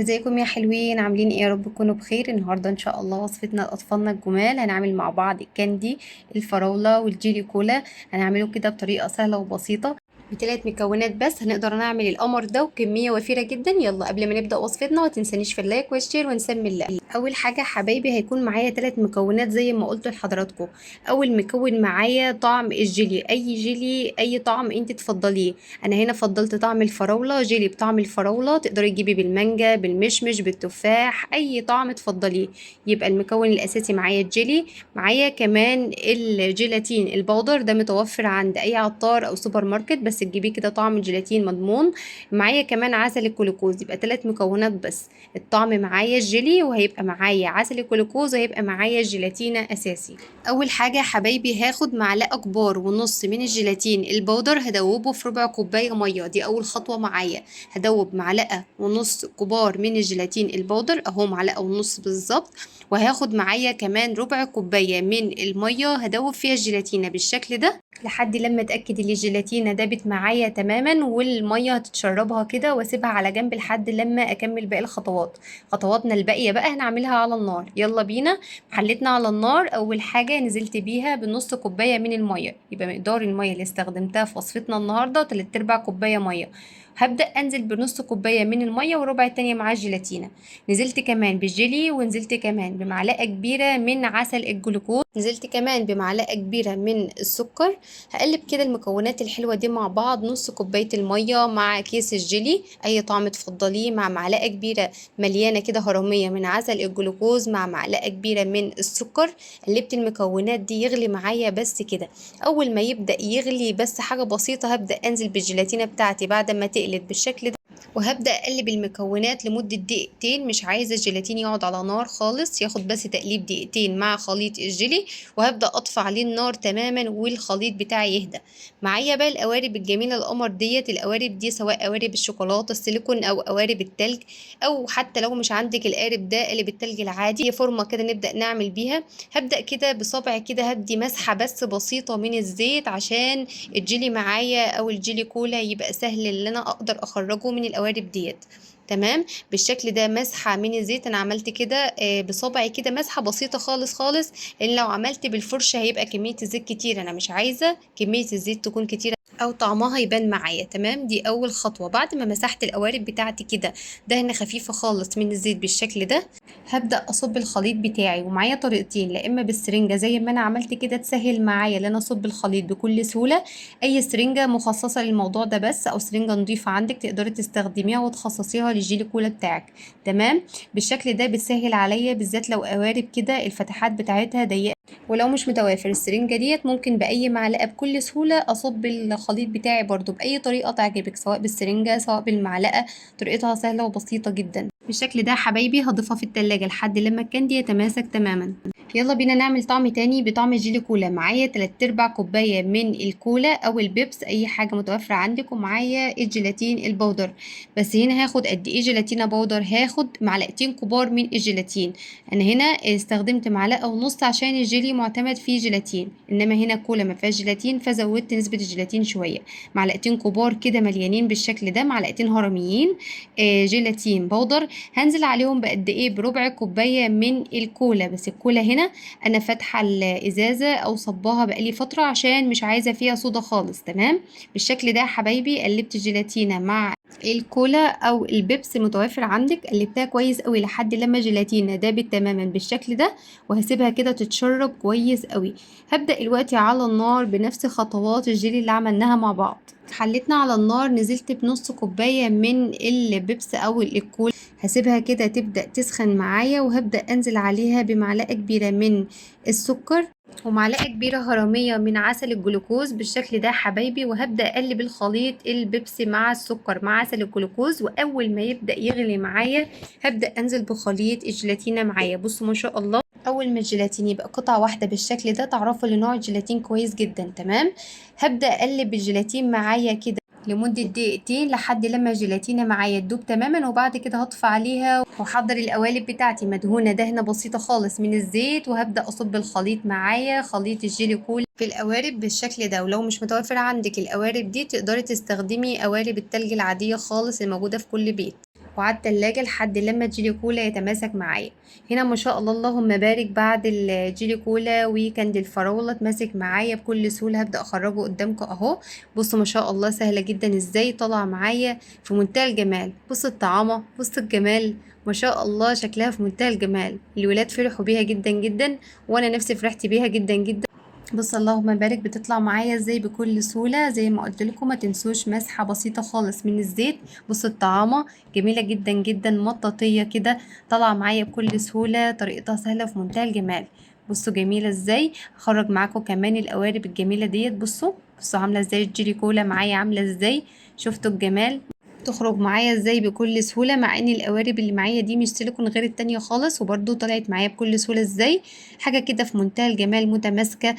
ازيكم يا حلوين؟ عاملين ايه؟ يا رب تكونوا بخير. النهارده ان شاء الله وصفتنا لاطفالنا الجمال هنعمل مع بعض الكاندي الفراوله والجيلي كولا. هنعمله كده بطريقه سهله وبسيطه بثلاث مكونات بس هنقدر نعمل القمر ده وكميه وفيره جدا. يلا قبل ما نبدا وصفتنا ما تنسانيش في اللايك والشير ونسمي الله. اول حاجه حبايبي هيكون معايا ثلاث مكونات زي ما قلت لحضراتكم. اول مكون معايا طعم الجيلي، اي جيلي اي طعم انت تفضليه. انا هنا فضلت طعم الفراوله، جيلي بطعم الفراوله، تقدري تجيبي بالمانجا بالمشمش بالتفاح اي طعم تفضليه. يبقى المكون الاساسي معايا الجيلي. معايا كمان الجيلاتين البودر، ده متوفر عند اي عطار او سوبر ماركت، بس تجيبيه كده طعم الجيلاتين مضمون. معايا كمان عسل الكلوكوز، يبقى ثلاث مكونات بس. الطعم معايا الجيلي، وهيبقى معايا عسل الكلوكوز، وهيبقى معايا الجيلاتين اساسي. اول حاجه يا حبايبي هاخد معلقه كبار ونص من الجيلاتين البودر، هدوبه في ربع كوبايه ميه، دي اول خطوه معايا. هدوب معلقه ونص كبار من الجيلاتين البودر اهو، معلقه ونص بالظبط. وهاخد معايا كمان ربع كوبايه من الميه هدوب فيها الجيلاتينه بالشكل ده لحد لما اتاكد ان الجيلاتينه دابت معايا تماما والميه هتتشربها كده، واسيبها على جنب لحد لما اكمل باقي الخطوات. خطواتنا الباقيه بقى هنعملها على النار. يلا بينا. حلتنا على النار، اول حاجه نزلت بيها بنص كوبايه من الميه، يبقى مقدار الميه اللي استخدمتها في وصفتنا النهارده 3 ارباع كوبايه ميه. هبدأ أنزل بنص كوباية من المية وربع التانية مع الجيلاتينة. نزلت كمان بالجيلي، ونزلت كمان بمعلقة كبيرة من عسل الجلوكوز، نزلت كمان بمعلقة كبيرة من السكر. هقلب كده المكونات الحلوة دي مع بعض، نص كوباية المية مع كيس الجيلي أي طعم تفضليه، مع معلقة كبيرة مليانة كده هرمية من عسل الجلوكوز، مع معلقة كبيرة من السكر. قلبت المكونات دي يغلي معايا بس كده. أول ما يبدأ يغلي بس حاجة بسيطة هبدأ أنزل بالجيلاتينة بتاعتي بعد ما تقلت بالشكل ده. وهبدأ أقلب المكونات لمدة دقيقتين، مش عايزة الجيلاتين يقعد على نار خالص، ياخد بس تقليب دقيقتين مع خليط الجيلي. وهبدأ أطفي عليه النار تماما والخليط بتاعي يهدى. معايا بقى القوارب الجميلة القمر ديت. القوارب دي سواء قوارب الشوكولاتة السيليكون أو قوارب التلج، أو حتى لو مش عندك القارب ده قالب التلج العادي، هي فورمة كده نبدأ نعمل بيها. هبدأ كده بصبعي كده هدي مسحة بس بسيطة من الزيت عشان الجيلي معايا أو الجيلي كولا يبقى سهل اللي أنا أقدر أخرجه من القوارب ديت. تمام بالشكل ده مسحة من الزيت. انا عملت كده بصبعي كده مسحة بسيطة خالص خالص، لان لو عملت بالفرشة هيبقى كمية الزيت كتير، انا مش عايزة كمية الزيت تكون كتيرة او طعمها يبان معايا. تمام دي اول خطوة. بعد ما مسحت القوارب بتاعتي كده دهنة خفيفة خالص من الزيت بالشكل ده، هبدأ اصب الخليط بتاعي. ومعايا طريقتين، لا اما بالسرنجة زي ما انا عملت كده تسهل معايا ان انا اصب الخليط بكل سهولة، اي سرنجة مخصصة للموضوع ده بس، او سرنجة نضيفة عندك تقدري تستخدميها وتخصصيها للجيلي كولا بتاعك. تمام بالشكل ده بتسهل عليا، بالذات لو قوارب كده الفتحات بتاعتها ضيقة. ولو مش متوافر السرنجة ديت ممكن بأي معلقة بكل سهولة أصب الخليط بتاعي برضو بأي طريقة تعجبك، سواء بالسرنجة سواء بالمعلقة. طريقتها سهلة وبسيطة جدا. بالشكل ده حبايبي هضيفها في التلاجة لحد لما الكاندي يتماسك تماما. يلا بينا نعمل طعم تاني بطعم الجيلي كولا. معايا 3 ارباع كوباية من الكولا او البيبس اي حاجة متوفرة عندك، ومعايا الجيلاتين البودر. بس هنا هاخد قد ايه جيلاتينة بودر؟ هاخد معلقتين كبار من الجيلاتين. انا هنا استخدمت معلقة ونص عشان الجيلي معتمد فيه جيلاتين، انما هنا كولا ما فيهاش جيلاتين فزودت نسبة الجيلاتين شوية. معلقتين كبار كده مليانين بالشكل ده، معلقتين هرميين جيلاتين بودر. هنزل عليهم بقد ايه؟ بربع كوبايه من الكولا. بس الكولا هنا انا فاتحه الازازه او صباها بقالي فتره عشان مش عايزه فيها صودا خالص. تمام بالشكل ده حبايبي قلبت الجيلاتينه مع الكولا او البيبس متوفر عندك، قلبتها كويس قوي لحد لما الجيلاتينه دابت تماما بالشكل ده، وهسيبها كده تتشرب كويس قوي. هبدأ دلوقتي على النار بنفس خطوات الجيلي اللي عملناها مع بعض. حلتنا على النار، نزلت بنص كوبايه من البيبس او الكولا، هسيبها كده تبدأ تسخن معايا، وهبدأ أنزل عليها بمعلقة كبيرة من السكر ومعلقة كبيرة هرمية من عسل الجلوكوز بالشكل ده حبايبي. وهبدأ أقلب الخليط البيبسي مع السكر مع عسل الجلوكوز، وأول ما يبدأ يغلي معايا هبدأ أنزل بخليط الجيلاتينة معايا. بصوا ما شاء الله، أول ما الجيلاتين يبقى قطعة واحدة بالشكل ده تعرفوا ان نوع الجيلاتين كويس جدا. تمام هبدأ أقلب الجيلاتين معايا كده لمدة دقيقتين لحد لما الجيلاتينة معايا تدوب تماما، وبعد كده هطفي عليها واحضر القوالب بتاعتي مدهونة دهنة بسيطة خالص من الزيت، وهبدأ اصب الخليط معايا خليط الجيلي كول في القوارب بالشكل ده. ولو مش متوفر عندك القوارب دي تقدري تستخدمي قوارب التلج العادية خالص الموجودة في كل بيت. وعلى التلاجة لحد لما الجيلي كولا يتماسك معايا. هنا ما شاء الله اللهم بارك بعد الجيلي كولا وكاندي الفراولة اتماسك معايا بكل سهولة. هبدأ اخرجه قدامكم اهو. بصوا ما شاء الله سهلة جدا ازاي طالعة معايا في منتهى الجمال. بصوا الطعامة، بصوا الجمال، ما شاء الله شكلها في منتهى الجمال. الولاد فرحوا بيها جدا جدا وانا نفسي فرحت بيها جدا جدا. بص اللهم بارك بتطلع معايا ازاي بكل سهوله. زي ما قلت لكم ما تنسوش مسحه بسيطه خالص من الزيت. بصوا الطعامه جميله جدا جدا مطاطيه كده، طالعه معايا بكل سهوله، طريقتها سهله في منتهى الجمال. بصوا جميله ازاي. هخرج معاكم كمان القوارب الجميله ديت. بصوا عامله ازاي الجيلي كولا معايا، عامله ازاي، شفتوا الجمال، تخرج معايا ازاي بكل سهولة. مع ان القوارب اللي معايا دي مش سيليكون غير التانية خالص، وبرضو طلعت معايا بكل سهولة ازاي. حاجة كده في منتهى الجمال متماسكة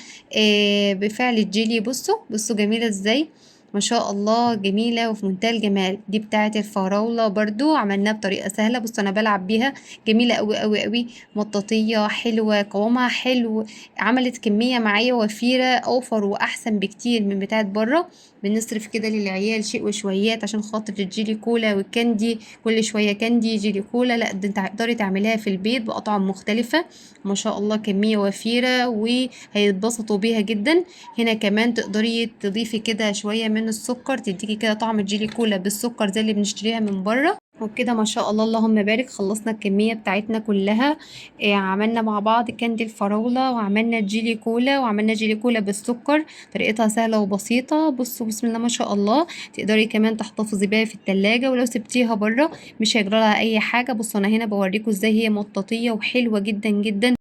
بفعل الجيلي. بصوا جميلة ازاي، ما شاء الله جميلة وفي منتهى الجمال. دي بتاعة الفراولة برضو عملناها بطريقة سهلة. بصوا انا بلعب بيها، جميلة قوي قوي قوي، مطاطية حلوة، قوامها حلو، عملت كمية معايا وفيرة، اوفر واحسن بكتير من بتاعة بره. بنصرف كده للعيال شيء وشويات عشان خاطر الجيلي كولا والكاندي، كل شوية كاندي جيلي كولا. لا ده انت تقدري تعمليها في البيت بأطعم مختلفة، ما شاء الله كمية وفيرة وهيتبسطوا بيها جدا. هنا كمان تقدري تضيفي كده شوية من السكر، تديكي كده طعم الجيلي كولا بالسكر زي اللي بنشتريها من بره. وبكده ما شاء الله اللهم بارك خلصنا الكمية بتاعتنا كلها. عملنا مع بعض كاندي الفراولة وعملنا جيلي كولا وعملنا جيلي كولا بالسكر. طريقتها سهلة وبسيطة. بصوا بسم الله ما شاء الله. تقدري كمان تحتفظي بيها في التلاجة، ولو سبتيها بره مش هيجرى لها اي حاجة. بصوا انا هنا بوريكم ازاي هي مطاطية وحلوة جدا جدا.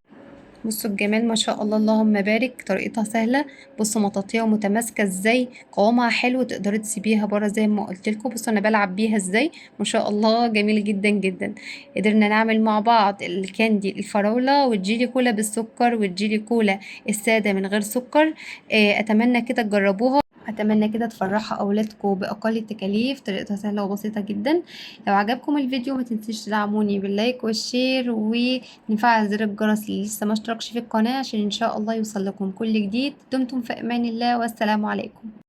بصوا الجمال ما شاء الله اللهم بارك، طريقتها سهلة. بصوا مطاطية ومتماسكة ازاي، قوامها حلو، تقدري تسيبيها بره زي ما قلتلكوا. بصوا انا بلعب بيها ازاي، ما شاء الله جميلة جدا جدا. قدرنا نعمل مع بعض الكاندي الفراولة والجيلي كولا بالسكر والجيلي كولا السادة من غير سكر. اتمنى كده تجربوها، اتمنى كده تفرحوا اولادكم باقل التكاليف. طريقتها سهله وبسيطه جدا. لو عجبكم الفيديو ما تنسيش تدعموني باللايك والشير ونفعل زر الجرس اللي لسه ما اشتركش في القناه عشان ان شاء الله يوصل لكم كل جديد. دمتم في امان الله والسلام عليكم.